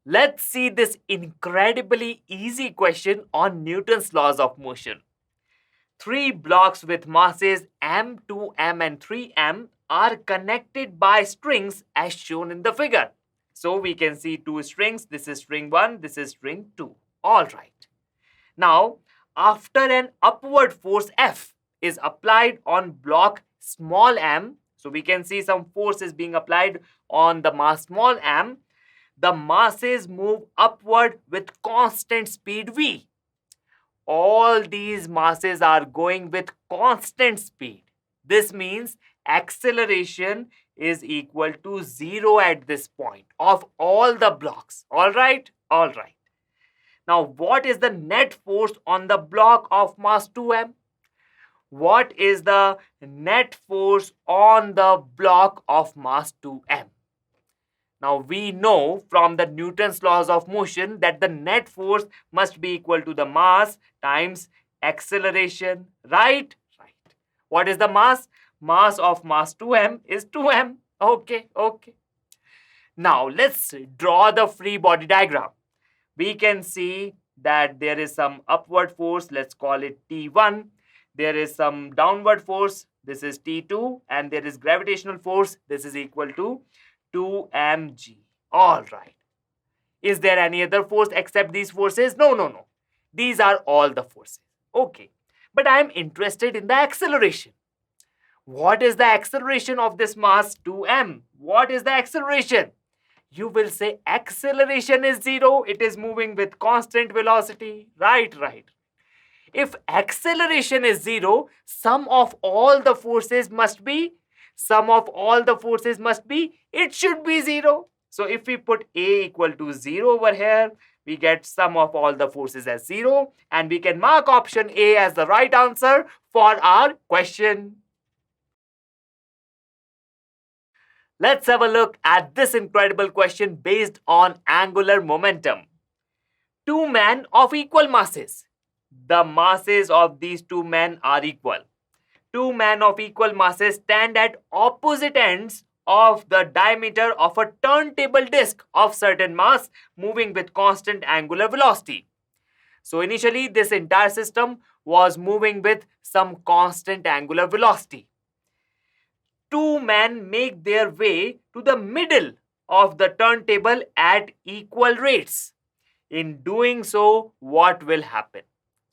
Let's see this incredibly easy question on Newton's laws of motion. Three blocks with masses m, 2m, and 3m are connected by strings as shown in the figure. So we can see two strings. This is string 1, this is string 2. All right. Now, after an upward force F is applied on block small m, so we can see some force is being applied on the mass small m, the masses move upward with constant speed v. All these masses are going with constant speed. This means acceleration is equal to 0 at this point of all the blocks. All right? All right. Now, what is the net force on the block of mass 2m? What is the net force on the block of mass 2m? Now, we know from the Newton's laws of motion that the net force must be equal to the mass times acceleration, right? Right. What is the mass? Mass of mass 2m is 2m. Okay, okay. Now, let's draw the free body diagram. We can see that there is some upward force, let's call it T1. There is some downward force, this is T2, and there is gravitational force, this is equal to 2mg. All right. Is there any other force except these forces? No, no, no. These are all the forces. Okay. But I am interested in the acceleration. What is the acceleration of this mass 2m? What is the acceleration? You will say acceleration is 0. It is moving with constant velocity. Right, right. If acceleration is 0, sum of all the forces must be, it should be 0. So if we put A equal to 0 over here, we get sum of all the forces as 0, and we can mark option A as the right answer for our question. Let's have a look at this incredible question based on angular momentum. Two men of equal masses. The masses of these two men are equal. Two men of equal masses stand at opposite ends of the diameter of a turntable disk of certain mass moving with constant angular velocity. So initially this entire system was moving with some constant angular velocity. Two men make their way to the middle of the turntable at equal rates. In doing so, what will happen?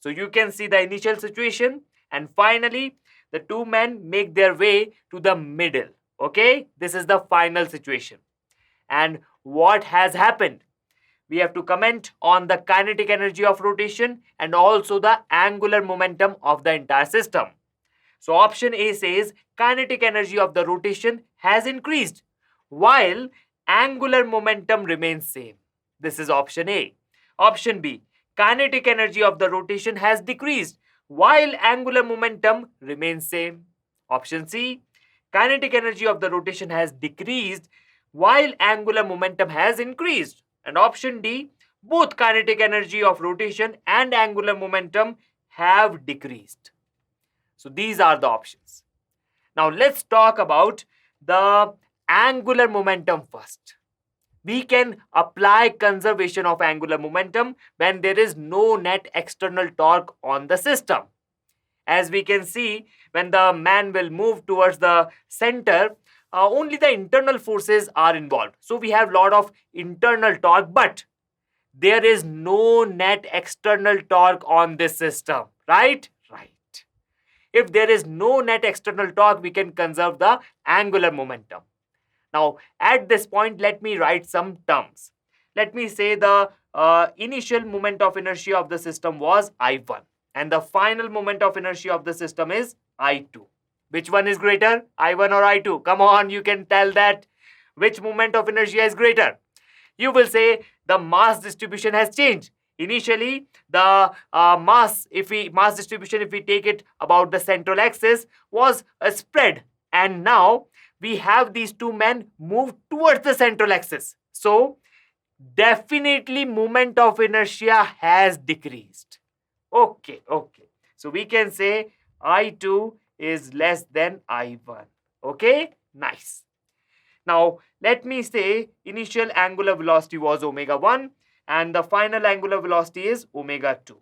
So you can see the initial situation, and finally the two men make their way to the middle. Okay, this is the final situation. And what has happened? We have to comment on the kinetic energy of rotation and also the angular momentum of the entire system. So option A says kinetic energy of the rotation has increased while angular momentum remains same. This is option A. Option B, kinetic energy of the rotation has decreased while angular momentum remains same. Option C, kinetic energy of the rotation has decreased while angular momentum has increased. And option D, both kinetic energy of rotation and angular momentum have decreased. So these are the options. Now let's talk about the angular momentum first. We can apply conservation of angular momentum when there is no net external torque on the system. As we can see, when the man will move towards the center, only the internal forces are involved. So we have a lot of internal torque, but there is no net external torque on this system, right? Right. If there is no net external torque, we can conserve the angular momentum. Now, at this point, let me write some terms. Let me say the initial moment of inertia of the system was I1 and the final moment of inertia of the system is I2. Which one is greater, I1 or I2? Come on, you can tell that. Which moment of inertia is greater? You will say the mass distribution has changed. Initially, the mass distribution, if we take it about the central axis, was spread, and now we have these two men move towards the central axis. So definitely moment of inertia has decreased. Okay, okay. So we can say I2 is less than I1. Okay, nice. Now, let me say initial angular velocity was omega 1 and the final angular velocity is omega 2.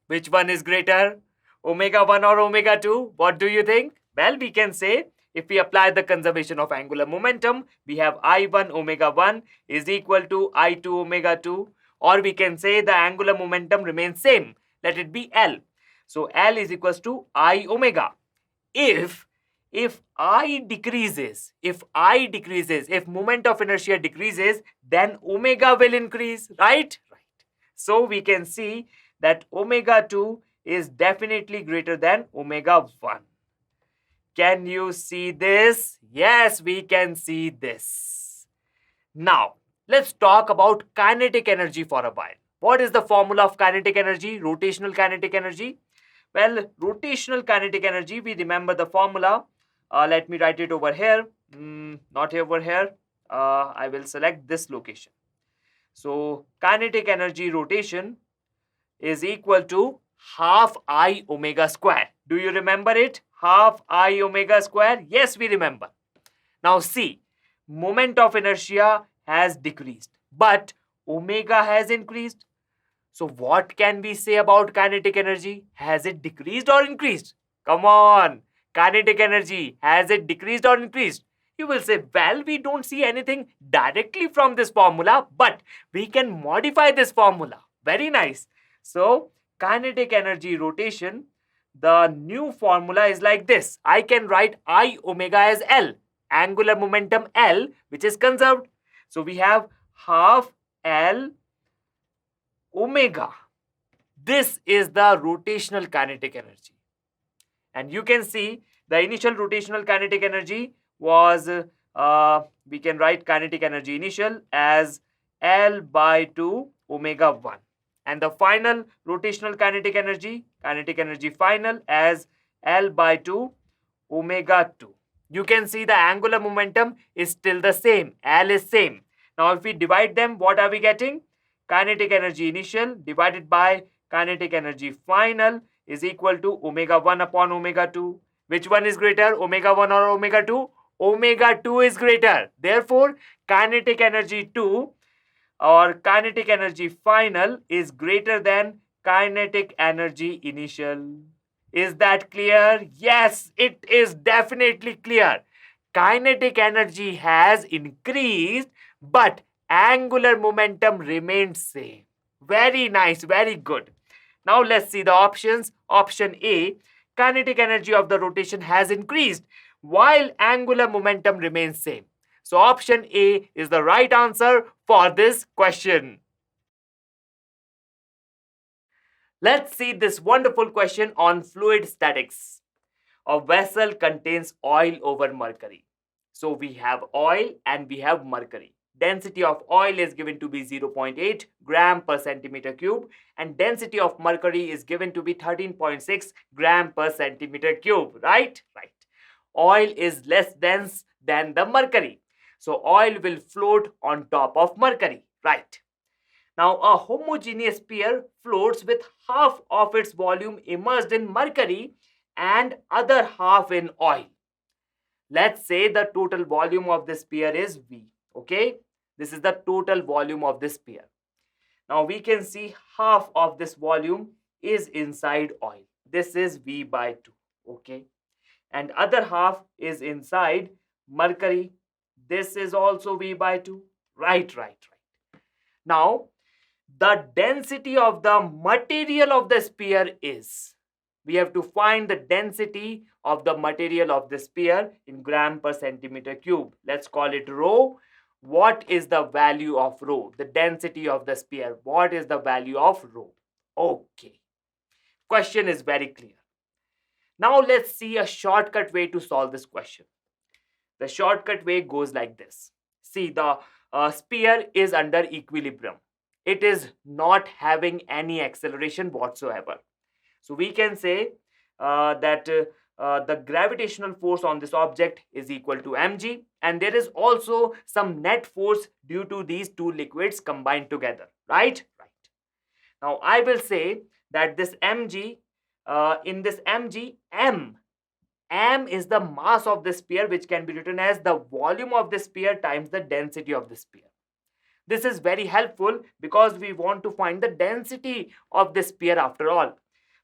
Which one is greater? Omega 1 or omega 2? What do you think? Well, we can say if we apply the conservation of angular momentum, we have I1 omega 1 is equal to I2 omega 2, or we can say the angular momentum remains same. Let it be L. So L is equals to I omega. If I decreases, if moment of inertia decreases, then omega will increase, right? Right. So we can see that omega 2 is definitely greater than omega 1. Can you see this? Yes, we can see this. Now, let's talk about kinetic energy for a while. What is the formula of kinetic energy, rotational kinetic energy? Well, rotational kinetic energy, we remember the formula. Let me write it over here. Not over here. I will select this location. So, kinetic energy rotation is equal to half I omega square. Do you remember it? Half I omega square? Yes, we remember. Now see, moment of inertia has decreased, but omega has increased. So what can we say about kinetic energy? Has it decreased or increased? Come on. Kinetic energy, has it decreased or increased? You will say, well, we don't see anything directly from this formula, but we can modify this formula. Very nice. So, kinetic energy rotation, the new formula is like this. I can write I omega as L, angular momentum L, which is conserved. So, we have half L omega. This is the rotational kinetic energy. And you can see the initial rotational kinetic energy was, we can write kinetic energy initial as L by 2 omega 1. And the final rotational kinetic energy final as L by 2 omega 2. You can see the angular momentum is still the same. L is same. Now if we divide them, what are we getting? Kinetic energy initial divided by kinetic energy final is equal to omega 1 upon omega 2. Which one is greater, omega 1 or omega 2? Omega 2 is greater. Therefore, kinetic energy 2 or kinetic energy final is greater than kinetic energy initial. Is that clear? Yes, it is definitely clear. Kinetic energy has increased, but angular momentum remained same. Very nice, very good. Now let's see the options. Option A, kinetic energy of the rotation has increased while angular momentum remains same. So option A is the right answer for this question. Let's see this wonderful question on fluid statics. A vessel contains oil over mercury. So we have oil and we have mercury. Density of oil is given to be 0.8 gram per centimeter cube and density of mercury is given to be 13.6 gram per centimeter cube, right? Right. Oil is less dense than the mercury. So oil will float on top of mercury, right? Now a homogeneous sphere floats with half of its volume immersed in mercury and other half in oil. Let's say the total volume of this sphere is V. Okay, this is the total volume of this sphere. Now we can see half of this volume is inside oil. This is V by 2. Okay, and other half is inside mercury. This is also V by 2. Right, right, right. Now the density of the material of the sphere is, we have to find the density of the material of the sphere in gram per centimeter cube. Let's call it rho. What is the value of rho? The density of the sphere. What is the value of rho? Okay. Question is very clear. Now let's see a shortcut way to solve this question. The shortcut way goes like this. See, the sphere is under equilibrium. It is not having any acceleration whatsoever. So we can say that the gravitational force on this object is equal to mg, and there is also some net force due to these two liquids combined together, right? Right. Now I will say that this mg, in this mg, m is the mass of the sphere, which can be written as the volume of the sphere times the density of the sphere. This is very helpful because we want to find the density of the sphere after all.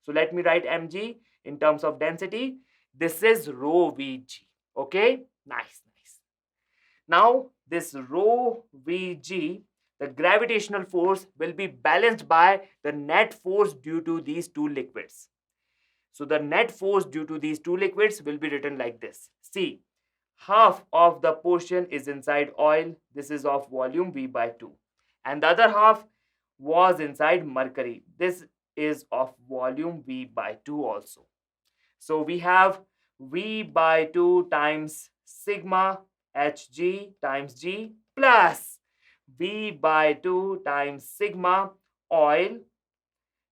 So let me write mg in terms of density. This is rho vg. Okay, nice. Now this rho vg, the gravitational force, will be balanced by the net force due to these two liquids. So the net force due to these two liquids will be written like this. See, half of the portion is inside oil. This is of volume V by 2. And the other half was inside mercury. This is of volume V by 2 also. So we have V by 2 times sigma Hg times G plus V by 2 times sigma oil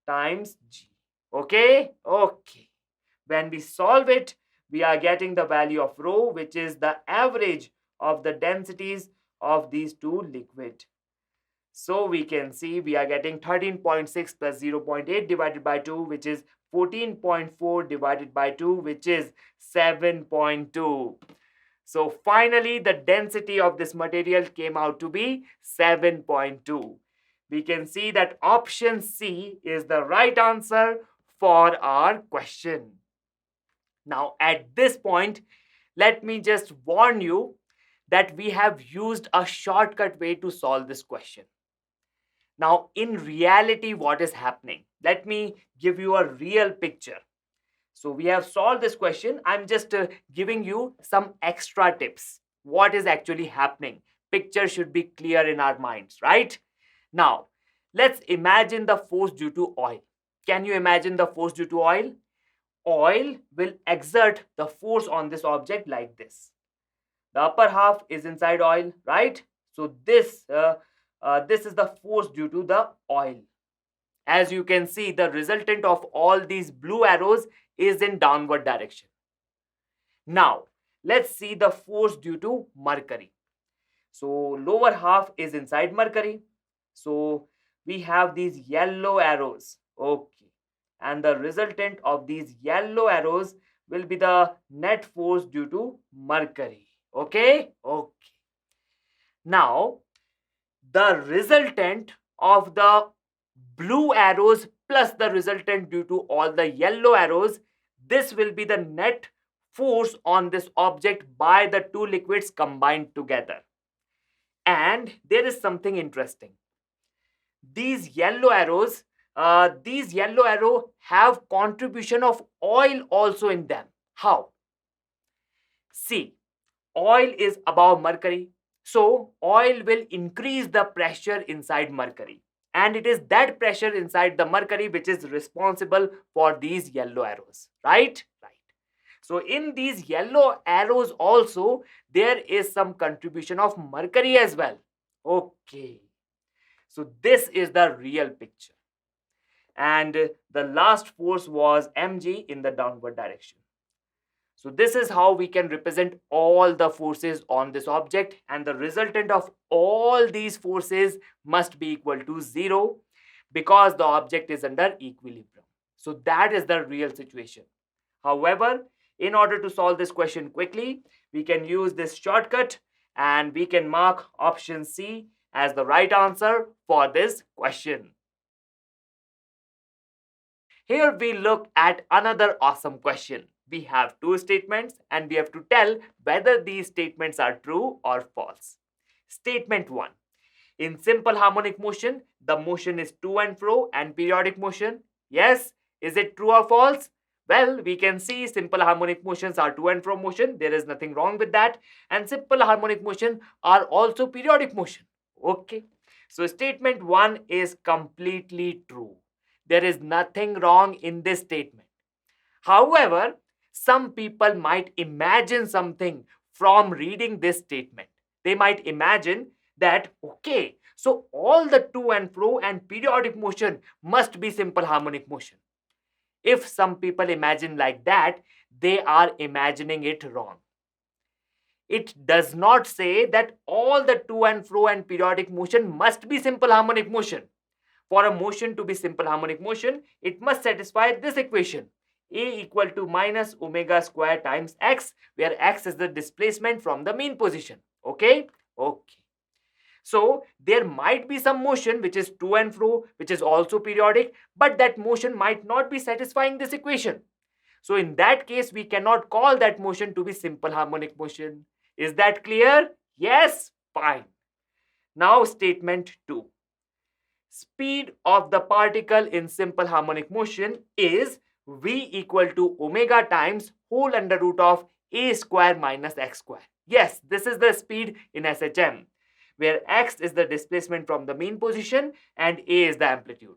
times G. Okay? Okay. When we solve it, we are getting the value of rho, which is the average of the densities of these two liquid. So we can see we are getting 13.6 plus 0.8 divided by 2, which is 14.4 divided by 2, which is 7.2. So finally, the density of this material came out to be 7.2. We can see that option C is the right answer for our question. Now, at this point, let me just warn you that we have used a shortcut way to solve this question. Now, in reality, what is happening? Let me give you a real picture. So we have solved this question. I'm just giving you some extra tips. What is actually happening? Picture should be clear in our minds, right? Now, let's imagine the force due to oil. Can you imagine the force due to oil? Oil will exert the force on this object like this. The upper half is inside oil, right? So this is the force due to the oil. As you can see, the resultant of all these blue arrows is in downward direction. Now, let's see the force due to mercury. So lower half is inside mercury. So we have these yellow arrows. Okay. And the resultant of these yellow arrows will be the net force due to mercury. Okay? Okay. Now, the resultant of the blue arrows plus the resultant due to all the yellow arrows, this will be the net force on this object by the two liquids combined together. And there is something interesting. These yellow arrows have contribution of oil also in them. How? See, oil is above mercury. So oil will increase the pressure inside mercury. And it is that pressure inside the mercury which is responsible for these yellow arrows. Right? Right. So in these yellow arrows also, there is some contribution of mercury as well. Okay. So this is the real picture. And the last force was mg in the downward direction. So this is how we can represent all the forces on this object, and the resultant of all these forces must be equal to 0 because the object is under equilibrium. So that is the real situation. However, in order to solve this question quickly, we can use this shortcut and we can mark option C as the right answer for this question. Here we look at another awesome question. We have two statements and we have to tell whether these statements are true or false. Statement 1. In simple harmonic motion, the motion is to and fro and periodic motion. Yes, is it true or false? Well, we can see simple harmonic motions are to and fro motion. There is nothing wrong with that. And simple harmonic motion are also periodic motion. Okay. So statement 1 is completely true. There is nothing wrong in this statement. However, some people might imagine something from reading this statement. They might imagine that, okay, so all the to and fro and periodic motion must be simple harmonic motion. If some people imagine like that, they are imagining it wrong. It does not say that all the to and fro and periodic motion must be simple harmonic motion. For a motion to be simple harmonic motion, it must satisfy this equation. A equal to minus omega square times x, where x is the displacement from the mean position. Okay? Okay. So there might be some motion which is to and fro, which is also periodic, but that motion might not be satisfying this equation. So in that case, we cannot call that motion to be simple harmonic motion. Is that clear? Yes? Fine. Now statement 2. Speed of the particle in simple harmonic motion is v equal to omega times whole under root of a square minus x square. Yes, this is the speed in SHM, where x is the displacement from the mean position and a is the amplitude.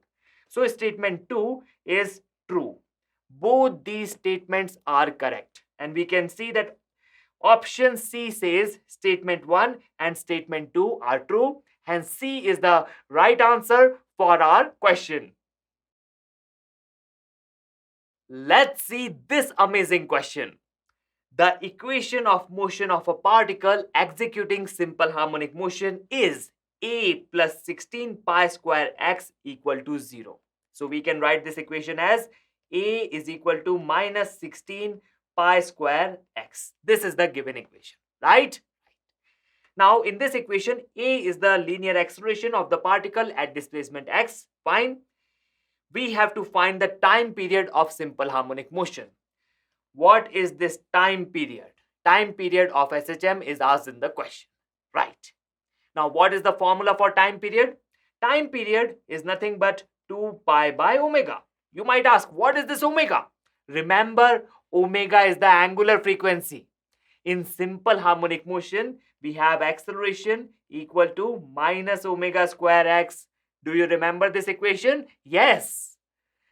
So statement 2 is true. Both these statements are correct. And we can see that option C says statement 1 and statement 2 are true. Hence C is the right answer for our question. Let's see this amazing question. The equation of motion of a particle executing simple harmonic motion is a plus 16 pi square x equal to 0. So we can write this equation as a is equal to minus 16 pi square x. This is the given equation, right? Now in this equation, a is the linear acceleration of the particle at displacement x. Fine. We have to find the time period of simple harmonic motion. What is this time period? Time period of SHM is asked in the question. Right. Now what is the formula for time period? Time period is nothing but 2 pi by omega. You might ask, what is this omega? Remember, omega is the angular frequency. In simple harmonic motion, we have acceleration equal to minus omega square x. Do you remember this equation? Yes.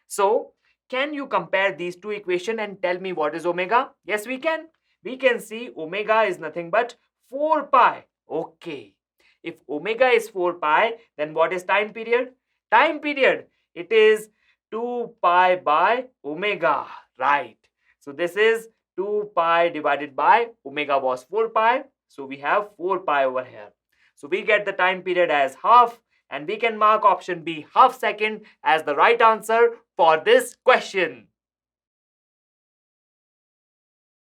So, can you compare these two equations and tell me what is omega? Yes, we can. We can see omega is nothing but 4 pi. Okay. If omega is 4 pi, then what is time period? Time period, it is 2 pi by omega. Right. So, this is 2 pi divided by omega was 4 pi. So, we have 4 pi over here. So, we get the time period as half, and we can mark option B, half second, as the right answer for this question.